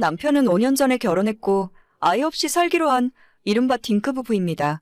남편은 5년 전에 결혼했고 아이 없이 살기로 한 이른바 딩크 부부입니다.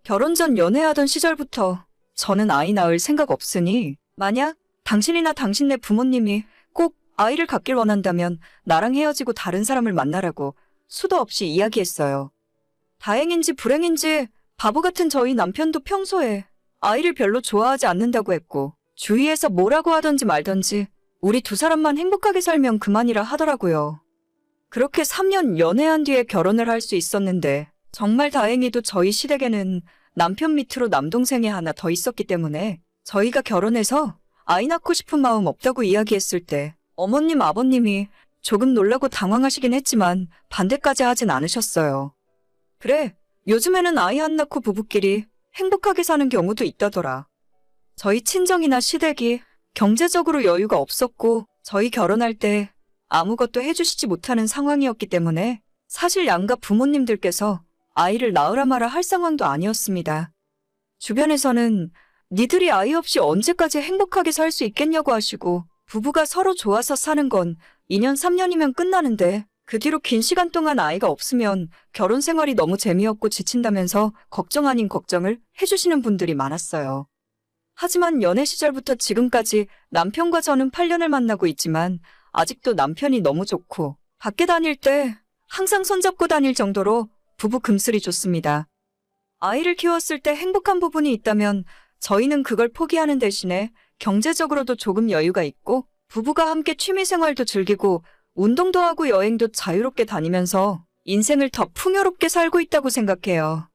결혼 전 연애하던 시절부터 저는 아이 낳을 생각 없으니 만약 당신이나 당신네 부모님이 꼭 아이를 갖길 원한다면 나랑 헤어지고 다른 사람을 만나라고 수도 없이 이야기했어요. 다행인지 불행인지 바보 같은 저희 남편도 평소에 아이를 별로 좋아하지 않는다고 했고 주위에서 뭐라고 하던지 말던지 우리 두 사람만 행복하게 살면 그만이라 하더라고요. 그렇게 3년 연애한 뒤에 결혼을 할 수 있었는데 정말 다행히도 저희 시댁에는 남편 밑으로 남동생이 하나 더 있었기 때문에 저희가 결혼해서 아이 낳고 싶은 마음 없다고 이야기했을 때 어머님, 아버님이 조금 놀라고 당황하시긴 했지만 반대까지 하진 않으셨어요. 그래, 요즘에는 아이 안 낳고 부부끼리 행복하게 사는 경우도 있다더라. 저희 친정이나 시댁이 경제적으로 여유가 없었고 저희 결혼할 때 아무것도 해주시지 못하는 상황이었기 때문에 사실 양가 부모님들께서 아이를 낳으라 마라 할 상황도 아니었습니다. 주변에서는 니들이 아이 없이 언제까지 행복하게 살 수 있겠냐고 하시고 부부가 서로 좋아서 사는 건 2년 3년이면 끝나는데 그 뒤로 긴 시간 동안 아이가 없으면 결혼 생활이 너무 재미없고 지친다면서 걱정 아닌 걱정을 해주시는 분들이 많았어요. 하지만 연애 시절부터 지금까지 남편과 저는 8년을 만나고 있지만 아직도 남편이 너무 좋고 밖에 다닐 때 항상 손잡고 다닐 정도로 부부 금슬이 좋습니다. 아이를 키웠을 때 행복한 부분이 있다면 저희는 그걸 포기하는 대신에 경제적으로도 조금 여유가 있고 부부가 함께 취미생활도 즐기고 운동도 하고 여행도 자유롭게 다니면서 인생을 더 풍요롭게 살고 있다고 생각해요.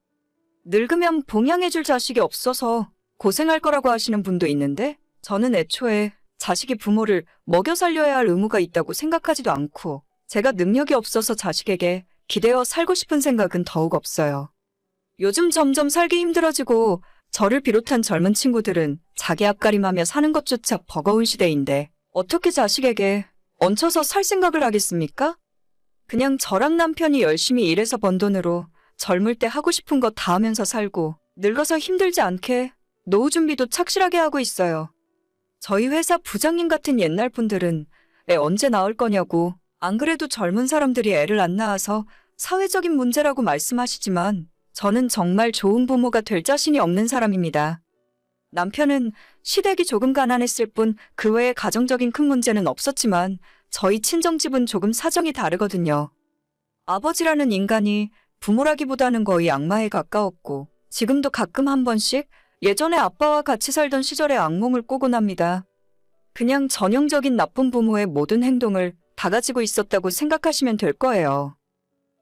늙으면 봉양해줄 자식이 없어서 고생할 거라고 하시는 분도 있는데 저는 애초에 자식이 부모를 먹여 살려야 할 의무가 있다고 생각하지도 않고 제가 능력이 없어서 자식에게 기대어 살고 싶은 생각은 더욱 없어요. 요즘 점점 살기 힘들어지고 저를 비롯한 젊은 친구들은 자기 앞가림하며 사는 것조차 버거운 시대인데 어떻게 자식에게 얹혀서 살 생각을 하겠습니까? 그냥 저랑 남편이 열심히 일해서 번 돈으로 젊을 때 하고 싶은 거 다 하면서 살고 늙어서 힘들지 않게 노후 준비도 착실하게 하고 있어요. 저희 회사 부장님 같은 옛날 분들은 애 언제 낳을 거냐고 안 그래도 젊은 사람들이 애를 안 낳아서 사회적인 문제라고 말씀하시지만 저는 정말 좋은 부모가 될 자신이 없는 사람입니다. 남편은 시댁이 조금 가난했을 뿐 그 외에 가정적인 큰 문제는 없었지만 저희 친정집은 조금 사정이 다르거든요. 아버지라는 인간이 부모라기보다는 거의 악마에 가까웠고 지금도 가끔 한 번씩 예전에 아빠와 같이 살던 시절의 악몽을 꾸곤 합니다. 그냥 전형적인 나쁜 부모의 모든 행동을 다 가지고 있었다고 생각하시면 될 거예요.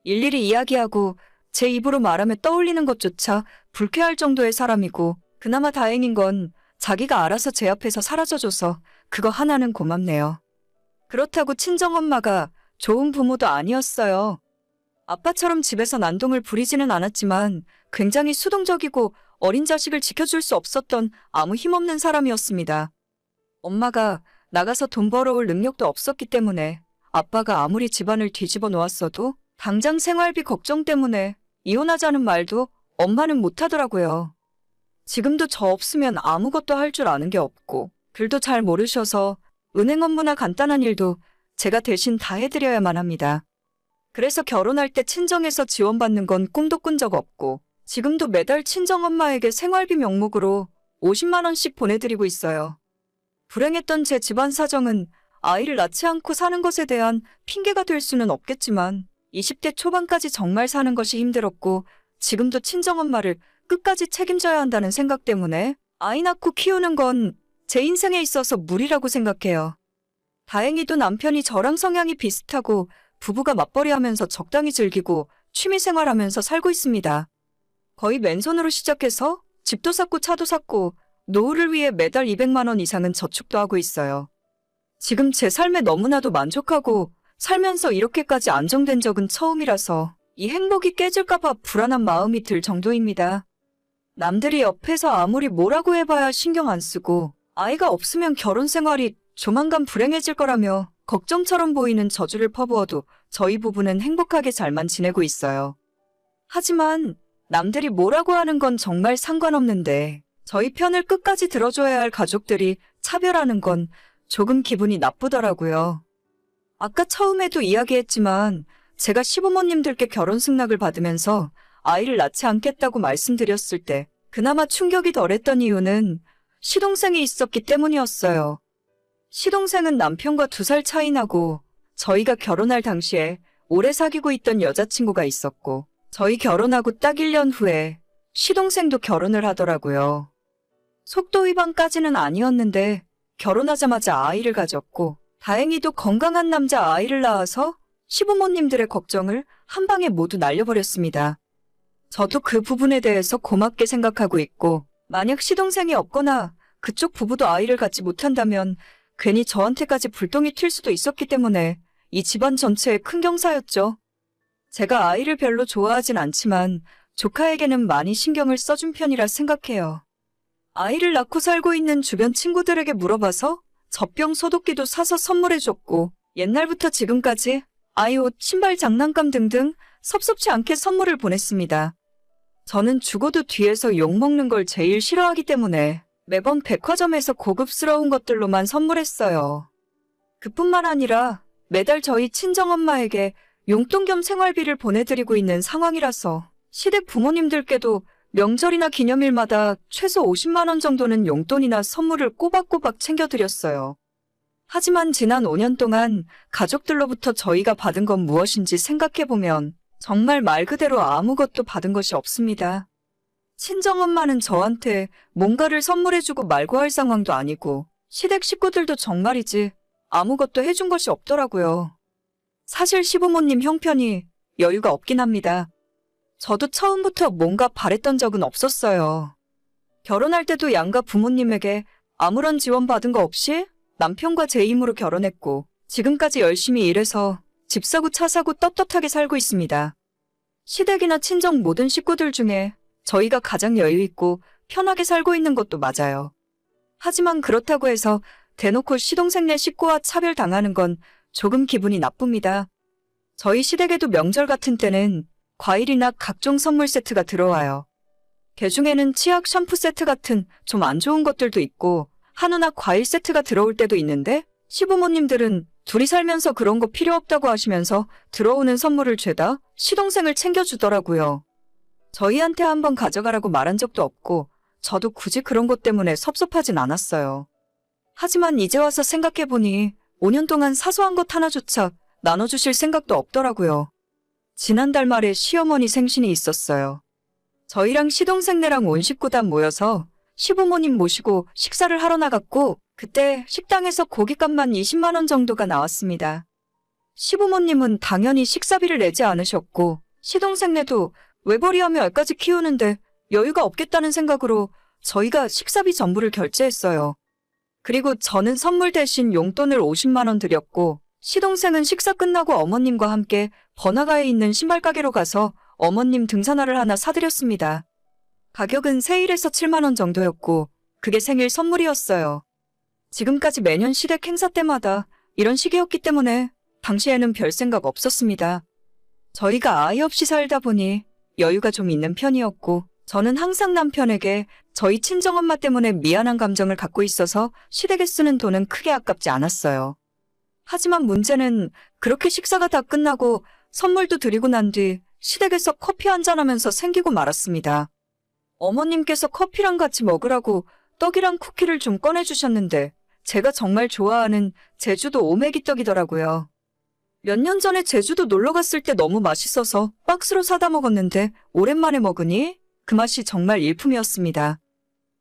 일일이 이야기하고 제 입으로 말하며 떠올리는 것조차 불쾌할 정도의 사람이고 그나마 다행인 건 자기가 알아서 제 앞에서 사라져줘서 그거 하나는 고맙네요. 그렇다고 친정엄마가 좋은 부모도 아니었어요. 아빠처럼 집에서 난동을 부리지는 않았지만 굉장히 수동적이고 어린 자식을 지켜줄 수 없었던 아무 힘없는 사람이었습니다. 엄마가 나가서 돈 벌어올 능력도 없었기 때문에 아빠가 아무리 집안을 뒤집어 놓았어도 당장 생활비 걱정 때문에 이혼하자는 말도 엄마는 못하더라고요. 지금도 저 없으면 아무것도 할 줄 아는 게 없고 글도 잘 모르셔서 은행 업무나 간단한 일도 제가 대신 다 해드려야만 합니다. 그래서 결혼할 때 친정에서 지원받는 건 꿈도 꾼 적 없고 지금도 매달 친정엄마에게 생활비 명목으로 50만 원씩 보내드리고 있어요. 불행했던 제 집안 사정은 아이를 낳지 않고 사는 것에 대한 핑계가 될 수는 없겠지만 20대 초반까지 정말 사는 것이 힘들었고 지금도 친정엄마를 끝까지 책임져야 한다는 생각 때문에 아이 낳고 키우는 건 제 인생에 있어서 무리라고 생각해요. 다행히도 남편이 저랑 성향이 비슷하고 부부가 맞벌이하면서 적당히 즐기고 취미생활하면서 살고 있습니다. 거의 맨손으로 시작해서 집도 샀고 차도 샀고 노후를 위해 매달 200만 원 이상은 저축도 하고 있어요. 지금 제 삶에 너무나도 만족하고 살면서 이렇게까지 안정된 적은 처음이라서 이 행복이 깨질까봐 불안한 마음이 들 정도입니다. 남들이 옆에서 아무리 뭐라고 해봐야 신경 안 쓰고 아이가 없으면 결혼 생활이 조만간 불행해질 거라며 걱정처럼 보이는 저주를 퍼부어도 저희 부부는 행복하게 잘만 지내고 있어요. 하지만 남들이 뭐라고 하는 건 정말 상관없는데 저희 편을 끝까지 들어줘야 할 가족들이 차별하는 건 조금 기분이 나쁘더라고요. 아까 처음에도 이야기했지만 제가 시부모님들께 결혼 승낙을 받으면서 아이를 낳지 않겠다고 말씀드렸을 때 그나마 충격이 덜했던 이유는 시동생이 있었기 때문이었어요. 시동생은 남편과 2살 차이 나고 저희가 결혼할 당시에 오래 사귀고 있던 여자친구가 있었고 저희 결혼하고 딱 1년 후에 시동생도 결혼을 하더라고요. 속도 위반까지는 아니었는데 결혼하자마자 아이를 가졌고 다행히도 건강한 남자 아이를 낳아서 시부모님들의 걱정을 한 방에 모두 날려버렸습니다. 저도 그 부분에 대해서 고맙게 생각하고 있고 만약 시동생이 없거나 그쪽 부부도 아이를 갖지 못한다면 괜히 저한테까지 불똥이 튈 수도 있었기 때문에 이 집안 전체의 큰 경사였죠. 제가 아이를 별로 좋아하진 않지만 조카에게는 많이 신경을 써준 편이라 생각해요. 아이를 낳고 살고 있는 주변 친구들에게 물어봐서 젖병 소독기도 사서 선물해줬고 옛날부터 지금까지 아이 옷, 신발, 장난감 등등 섭섭치 않게 선물을 보냈습니다. 저는 죽어도 뒤에서 욕먹는 걸 제일 싫어하기 때문에 매번 백화점에서 고급스러운 것들로만 선물했어요. 그뿐만 아니라 매달 저희 친정엄마에게 용돈 겸 생활비를 보내드리고 있는 상황이라서 시댁 부모님들께도 명절이나 기념일마다 최소 50만 원 정도는 용돈이나 선물을 꼬박꼬박 챙겨드렸어요. 하지만 지난 5년 동안 가족들로부터 저희가 받은 건 무엇인지 생각해보면 정말 말 그대로 아무것도 받은 것이 없습니다. 친정엄마는 저한테 뭔가를 선물해주고 말고 할 상황도 아니고 시댁 식구들도 정말이지 아무것도 해준 것이 없더라고요. 사실 시부모님 형편이 여유가 없긴 합니다. 저도 처음부터 뭔가 바랬던 적은 없었어요. 결혼할 때도 양가 부모님에게 아무런 지원 받은 거 없이 남편과 제 힘으로 결혼했고 지금까지 열심히 일해서 집 사고 차 사고 떳떳하게 살고 있습니다. 시댁이나 친정 모든 식구들 중에 저희가 가장 여유 있고 편하게 살고 있는 것도 맞아요. 하지만 그렇다고 해서 대놓고 시동생네 식구와 차별당하는 건 조금 기분이 나쁩니다. 저희 시댁에도 명절 같은 때는 과일이나 각종 선물 세트가 들어와요. 개중에는 치약 샴푸 세트 같은 좀 안 좋은 것들도 있고 한우나 과일 세트가 들어올 때도 있는데 시부모님들은 둘이 살면서 그런 거 필요 없다고 하시면서 들어오는 선물을 죄다 시동생을 챙겨주더라고요. 저희한테 한번 가져가라고 말한 적도 없고 저도 굳이 그런 것 때문에 섭섭하진 않았어요. 하지만 이제 와서 생각해보니 5년 동안 사소한 것 하나조차 나눠주실 생각도 없더라고요. 지난달 말에 시어머니 생신이 있었어요. 저희랑 시동생네랑 온 식구 다 모여서 시부모님 모시고 식사를 하러 나갔고 그때 식당에서 고깃값만 20만 원 정도가 나왔습니다. 시부모님은 당연히 식사비를 내지 않으셨고 시동생네도 외벌이하며 애까지 키우는데 여유가 없겠다는 생각으로 저희가 식사비 전부를 결제했어요. 그리고 저는 선물 대신 용돈을 50만 원 드렸고 시동생은 식사 끝나고 어머님과 함께 번화가에 있는 신발 가게로 가서 어머님 등산화를 하나 사드렸습니다. 가격은 세일해서 7만 원 정도였고 그게 생일 선물이었어요. 지금까지 매년 시댁 행사 때마다 이런 식이었기 때문에 당시에는 별 생각 없었습니다. 저희가 아이 없이 살다 보니 여유가 좀 있는 편이었고 저는 항상 남편에게 저희 친정엄마 때문에 미안한 감정을 갖고 있어서 시댁에 쓰는 돈은 크게 아깝지 않았어요. 하지만 문제는 그렇게 식사가 다 끝나고 선물도 드리고 난 뒤 시댁에서 커피 한잔하면서 생기고 말았습니다. 어머님께서 커피랑 같이 먹으라고 떡이랑 쿠키를 좀 꺼내주셨는데 제가 정말 좋아하는 제주도 오메기 떡이더라고요. 몇 년 전에 제주도 놀러 갔을 때 너무 맛있어서 박스로 사다 먹었는데 오랜만에 먹으니 그 맛이 정말 일품이었습니다.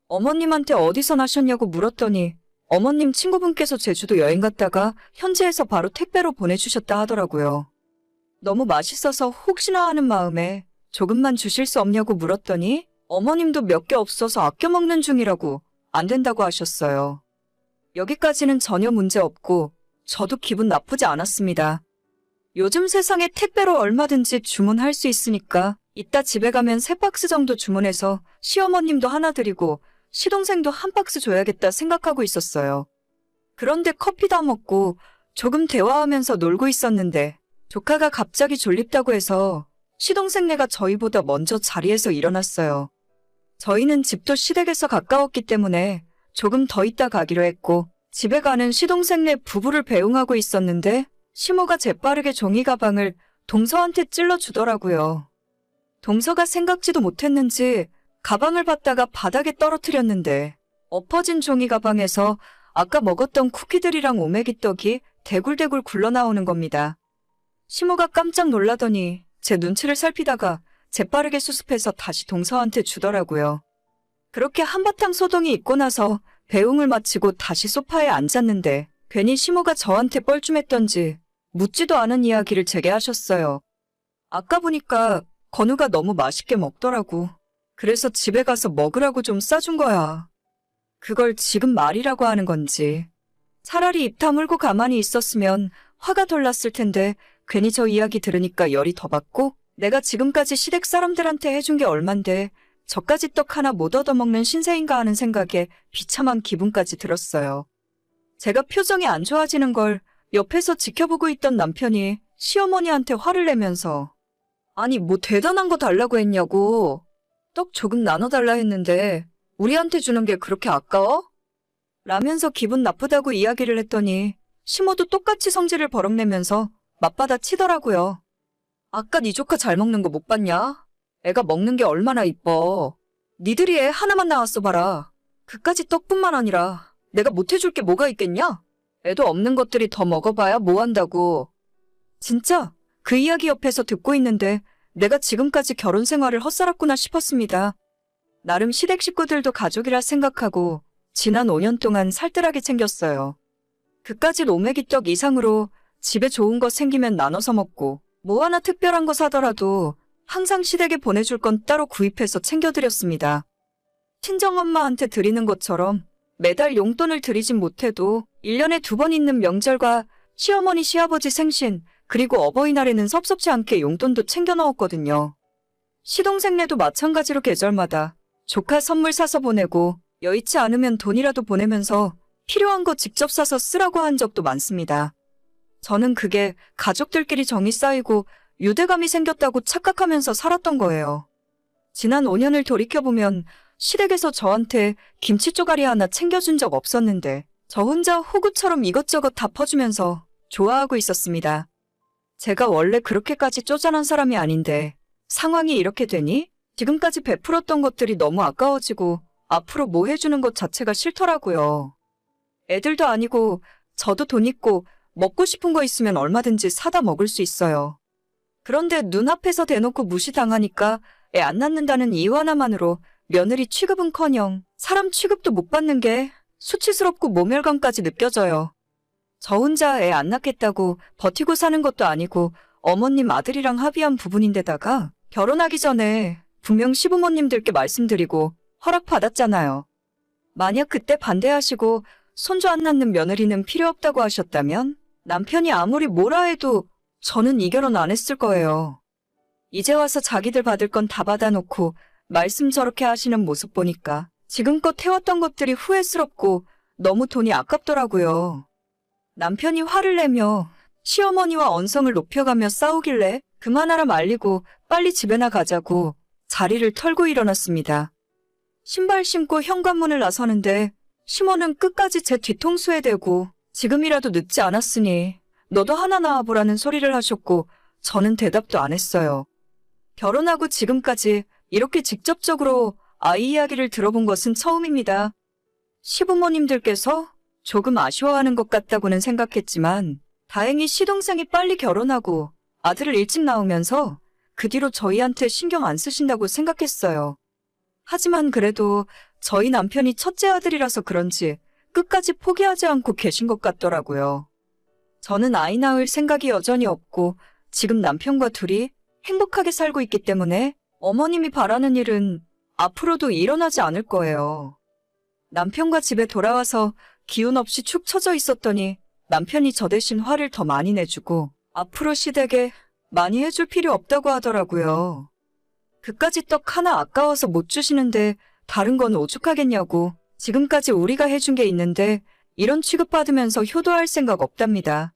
어머님한테 어디서 나셨냐고 물었더니 어머님 친구분께서 제주도 여행 갔다가 현지에서 바로 택배로 보내주셨다 하더라고요. 너무 맛있어서 혹시나 하는 마음에 조금만 주실 수 없냐고 물었더니 어머님도 몇 개 없어서 아껴 먹는 중이라고 안 된다고 하셨어요. 여기까지는 전혀 문제 없고 저도 기분 나쁘지 않았습니다. 요즘 세상에 택배로 얼마든지 주문할 수 있으니까 이따 집에 가면 3박스 정도 주문해서 시어머님도 하나 드리고 시동생도 한 박스 줘야겠다 생각하고 있었어요. 그런데 커피 다 먹고 조금 대화하면서 놀고 있었는데 조카가 갑자기 졸립다고 해서 시동생네가 저희보다 먼저 자리에서 일어났어요. 저희는 집도 시댁에서 가까웠기 때문에 조금 더 있다 가기로 했고 집에 가는 시동생네 부부를 배웅하고 있었는데 시모가 재빠르게 종이 가방을 동서한테 찔러주더라고요. 동서가 생각지도 못했는지 가방을 받다가 바닥에 떨어뜨렸는데 엎어진 종이 가방에서 아까 먹었던 쿠키들이랑 오메기 떡이 대굴대굴 굴러나오는 겁니다. 시모가 깜짝 놀라더니 제 눈치를 살피다가 재빠르게 수습해서 다시 동서한테 주더라고요. 그렇게 한바탕 소동이 있고 나서 배웅을 마치고 다시 소파에 앉았는데 괜히 시모가 저한테 뻘쭘했던지 묻지도 않은 이야기를 제게 하셨어요. 아까 보니까 건우가 너무 맛있게 먹더라고. 그래서 집에 가서 먹으라고 좀 싸준 거야. 그걸 지금 말이라고 하는 건지. 차라리 입 다물고 가만히 있었으면 화가 덜 났을 텐데 괜히 저 이야기 들으니까 열이 더 받고 내가 지금까지 시댁 사람들한테 해준 게 얼만데 저까지 떡 하나 못 얻어먹는 신세인가 하는 생각에 비참한 기분까지 들었어요. 제가 표정이 안 좋아지는 걸 옆에서 지켜보고 있던 남편이 시어머니한테 화를 내면서 아니 뭐 대단한 거 달라고 했냐고. 떡 조금 나눠달라 했는데 우리한테 주는 게 그렇게 아까워? 라면서 기분 나쁘다고 이야기를 했더니 시모도 똑같이 성질을 버럭내면서 맞받아 치더라고요. 아까 네 조카 잘 먹는 거 못 봤냐? 애가 먹는 게 얼마나 이뻐. 니들이 애 하나만 낳았어 봐라. 그까지 떡뿐만 아니라 내가 못 해줄 게 뭐가 있겠냐? 애도 없는 것들이 더 먹어봐야 뭐 한다고. 진짜 그 이야기 옆에서 듣고 있는데 내가 지금까지 결혼 생활을 헛살았구나 싶었습니다. 나름 시댁 식구들도 가족이라 생각하고 지난 5년 동안 살뜰하게 챙겼어요. 그까짓 오메기 떡 이상으로 집에 좋은 거 생기면 나눠서 먹고 뭐 하나 특별한 거 사더라도 항상 시댁에 보내줄 건 따로 구입해서 챙겨드렸습니다. 친정엄마한테 드리는 것처럼 매달 용돈을 드리진 못해도 1년에 2번 있는 명절과 시어머니 시아버지 생신 그리고 어버이날에는 섭섭지 않게 용돈도 챙겨 넣었거든요. 시동생네도 마찬가지로 계절마다 조카 선물 사서 보내고 여의치 않으면 돈이라도 보내면서 필요한 거 직접 사서 쓰라고 한 적도 많습니다. 저는 그게 가족들끼리 정이 쌓이고 유대감이 생겼다고 착각하면서 살았던 거예요. 지난 5년을 돌이켜보면 시댁에서 저한테 김치 쪼가리 하나 챙겨준 적 없었는데 저 혼자 호구처럼 이것저것 다 퍼주면서 좋아하고 있었습니다. 제가 원래 그렇게까지 쪼잔한 사람이 아닌데 상황이 이렇게 되니 지금까지 베풀었던 것들이 너무 아까워지고 앞으로 뭐 해주는 것 자체가 싫더라고요. 애들도 아니고 저도 돈 있고 먹고 싶은 거 있으면 얼마든지 사다 먹을 수 있어요. 그런데 눈앞에서 대놓고 무시당하니까 애 안 낳는다는 이유 하나만으로 며느리 취급은커녕 사람 취급도 못 받는 게 수치스럽고 모멸감까지 느껴져요. 저 혼자 애 안 낳겠다고 버티고 사는 것도 아니고 어머님 아들이랑 합의한 부분인데다가 결혼하기 전에 분명 시부모님들께 말씀드리고 허락받았잖아요. 만약 그때 반대하시고 손주 안 낳는 며느리는 필요 없다고 하셨다면 남편이 아무리 뭐라 해도 저는 이 결혼 안 했을 거예요. 이제 와서 자기들 받을 건 다 받아놓고 말씀 저렇게 하시는 모습 보니까 지금껏 해왔던 것들이 후회스럽고 너무 돈이 아깝더라고요. 남편이 화를 내며 시어머니와 언성을 높여가며 싸우길래 그만하라 말리고 빨리 집에나 가자고 자리를 털고 일어났습니다. 신발 신고 현관문을 나서는데 시모는 끝까지 제 뒤통수에 대고 지금이라도 늦지 않았으니 너도 하나 낳아보라는 소리를 하셨고 저는 대답도 안 했어요. 결혼하고 지금까지 이렇게 직접적으로 아이 이야기를 들어본 것은 처음입니다. 시부모님들께서 조금 아쉬워하는 것 같다고는 생각했지만 다행히 시동생이 빨리 결혼하고 아들을 일찍 낳으면서 그 뒤로 저희한테 신경 안 쓰신다고 생각했어요. 하지만 그래도 저희 남편이 첫째 아들이라서 그런지 끝까지 포기하지 않고 계신 것 같더라고요. 저는 아이 낳을 생각이 여전히 없고 지금 남편과 둘이 행복하게 살고 있기 때문에 어머님이 바라는 일은 앞으로도 일어나지 않을 거예요. 남편과 집에 돌아와서 기운 없이 축 처져 있었더니 남편이 저 대신 화를 더 많이 내주고 앞으로 시댁에 많이 해줄 필요 없다고 하더라고요. 그까짓 떡 하나 아까워서 못 주시는데 다른 건 오죽하겠냐고 지금까지 우리가 해준 게 있는데 이런 취급받으면서 효도할 생각 없답니다.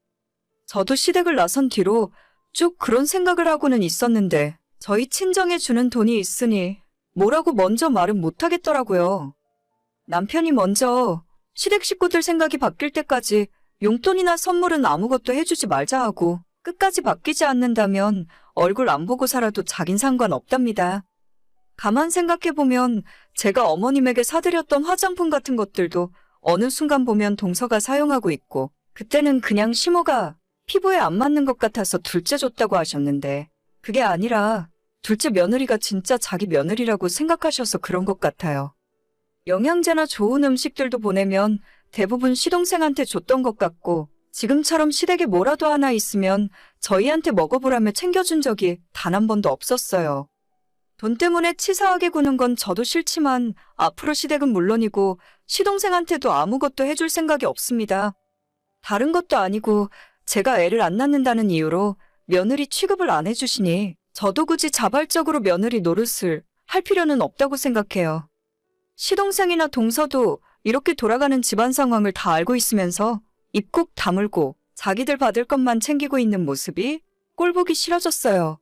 저도 시댁을 나선 뒤로 쭉 그런 생각을 하고는 있었는데 저희 친정에 주는 돈이 있으니 뭐라고 먼저 말은 못하겠더라고요. 남편이 먼저 시댁 식구들 생각이 바뀔 때까지 용돈이나 선물은 아무것도 해주지 말자 하고 끝까지 바뀌지 않는다면 얼굴 안 보고 살아도 자긴 상관없답니다. 가만 생각해보면 제가 어머님에게 사드렸던 화장품 같은 것들도 어느 순간 보면 동서가 사용하고 있고 그때는 그냥 심호가 피부에 안 맞는 것 같아서 둘째 줬다고 하셨는데 그게 아니라 둘째 며느리가 진짜 자기 며느리라고 생각하셔서 그런 것 같아요. 영양제나 좋은 음식들도 보내면 대부분 시동생한테 줬던 것 같고 지금처럼 시댁에 뭐라도 하나 있으면 저희한테 먹어보라며 챙겨준 적이 단 한 번도 없었어요. 돈 때문에 치사하게 구는 건 저도 싫지만 앞으로 시댁은 물론이고 시동생한테도 아무것도 해줄 생각이 없습니다. 다른 것도 아니고 제가 애를 안 낳는다는 이유로 며느리 취급을 안 해주시니 저도 굳이 자발적으로 며느리 노릇을 할 필요는 없다고 생각해요. 시동생이나 동서도 이렇게 돌아가는 집안 상황을 다 알고 있으면서 입 꼭 다물고 자기들 받을 것만 챙기고 있는 모습이 꼴보기 싫어졌어요.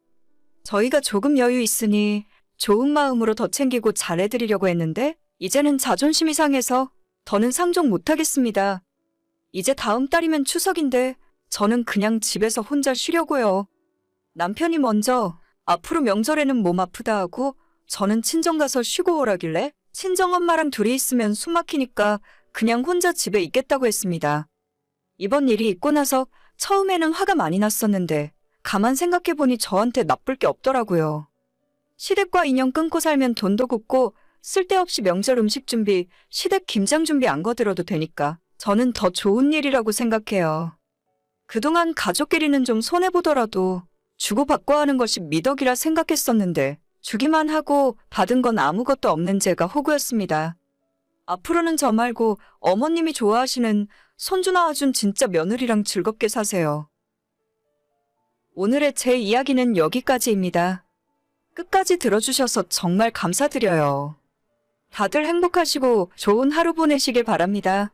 저희가 조금 여유 있으니 좋은 마음으로 더 챙기고 잘해드리려고 했는데 이제는 자존심이 상해서 더는 상종 못하겠습니다. 이제 다음 달이면 추석인데 저는 그냥 집에서 혼자 쉬려고요. 남편이 먼저 앞으로 명절에는 몸 아프다 하고 저는 친정 가서 쉬고 오라길래 친정엄마랑 둘이 있으면 숨 막히니까 그냥 혼자 집에 있겠다고 했습니다. 이번 일이 있고 나서 처음에는 화가 많이 났었는데 가만 생각해보니 저한테 나쁠 게 없더라고요. 시댁과 인연 끊고 살면 돈도 굽고 쓸데없이 명절 음식 준비, 시댁 김장 준비 안 거들어도 되니까 저는 더 좋은 일이라고 생각해요. 그동안 가족끼리는 좀 손해보더라도 주고받고 하는 것이 미덕이라 생각했었는데 주기만 하고 받은 건 아무것도 없는 제가 호구였습니다. 앞으로는 저 말고 어머님이 좋아하시는 손주 낳아준 진짜 며느리랑 즐겁게 사세요. 오늘의 제 이야기는 여기까지입니다. 끝까지 들어주셔서 정말 감사드려요. 다들 행복하시고 좋은 하루 보내시길 바랍니다.